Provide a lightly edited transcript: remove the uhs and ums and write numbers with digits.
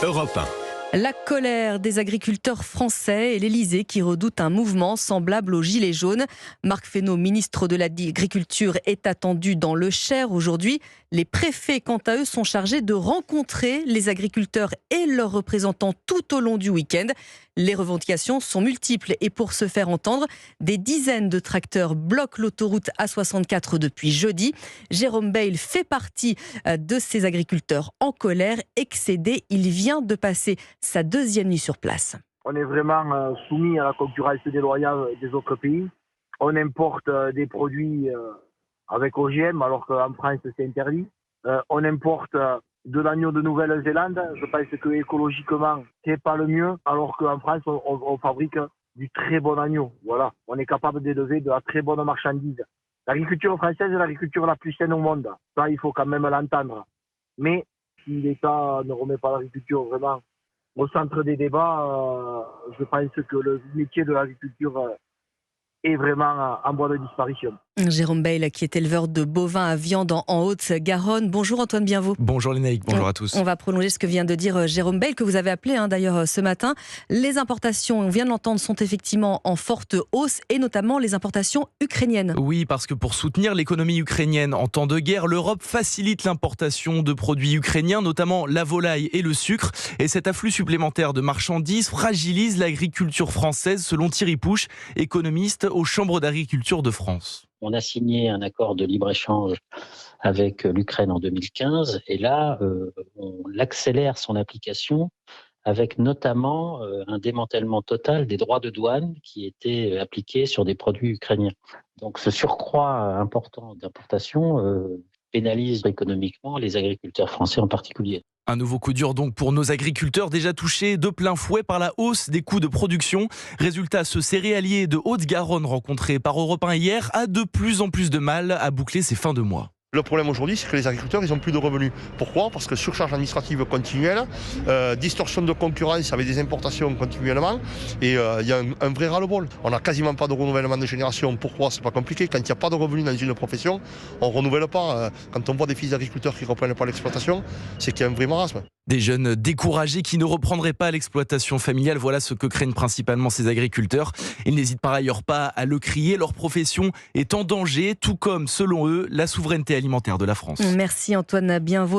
Europe 1. La colère des agriculteurs français et l'Elysée qui redoutent un mouvement semblable aux Gilets jaunes. Marc Fesneau, ministre de l'Agriculture, est attendu dans le Cher aujourd'hui. Les préfets, quant à eux, sont chargés de rencontrer les agriculteurs et leurs représentants tout au long du week-end. Les revendications sont multiples et pour se faire entendre, des dizaines de tracteurs bloquent l'autoroute A64 depuis jeudi. Jérôme Bail fait partie de ces agriculteurs en colère, excédés. Il vient de passer sa deuxième nuit sur place. On est vraiment soumis à la concurrence déloyale des autres pays. On importe des produits avec OGM alors qu'en France c'est interdit. On importe de l'agneau de Nouvelle-Zélande. Je pense que écologiquement c'est pas le mieux alors qu'en France on fabrique du très bon agneau. Voilà, on est capable d'élever de la très bonne marchandise. L'agriculture française est l'agriculture la plus saine au monde. Ça il faut quand même l'entendre. Mais si l'État ne remet pas l'agriculture vraiment au centre des débats, je pense que le métier de l'agriculture est vraiment en voie de disparition. Jérôme Bail, qui est éleveur de bovins à viande en Haute-Garonne. Bonjour Antoine Bienvaux. Bonjour Lénaïque, bonjour à tous. On va prolonger ce que vient de dire Jérôme Bail, que vous avez appelé d'ailleurs ce matin. Les importations, on vient de l'entendre, sont effectivement en forte hausse, et notamment les importations ukrainiennes. Oui, parce que pour soutenir l'économie ukrainienne en temps de guerre, l'Europe facilite l'importation de produits ukrainiens, notamment la volaille et le sucre. Et cet afflux supplémentaire de marchandises fragilise l'agriculture française, selon Thierry Pouche, économiste aux Chambres d'agriculture de France. On a signé un accord de libre-échange avec l'Ukraine en 2015 et là, on accélère son application avec notamment un démantèlement total des droits de douane qui étaient appliqués sur des produits ukrainiens. Donc ce surcroît important d'importation pénalise économiquement les agriculteurs français en particulier. Un nouveau coup dur donc pour nos agriculteurs déjà touchés de plein fouet par la hausse des coûts de production. Résultat, ce céréalier de Haute-Garonne rencontré par Europe 1 hier a de plus en plus de mal à boucler ses fins de mois. Le problème aujourd'hui, c'est que les agriculteurs, ils n'ont plus de revenus. Pourquoi ? Parce que surcharge administrative continuelle, distorsion de concurrence avec des importations continuellement, et il y a un vrai ras-le-bol. On n'a quasiment pas de renouvellement de génération. Pourquoi ? C'est pas compliqué. Quand il n'y a pas de revenus dans une profession, on ne renouvelle pas. Quand on voit des fils d'agriculteurs qui ne reprennent pas l'exploitation, c'est qu'il y a un vrai marasme. Des jeunes découragés qui ne reprendraient pas l'exploitation familiale, voilà ce que craignent principalement ces agriculteurs. Ils n'hésitent par ailleurs pas à le crier, leur profession est en danger, tout comme, selon eux, la souveraineté alimentaire de la France. Merci Antoine Bienveau.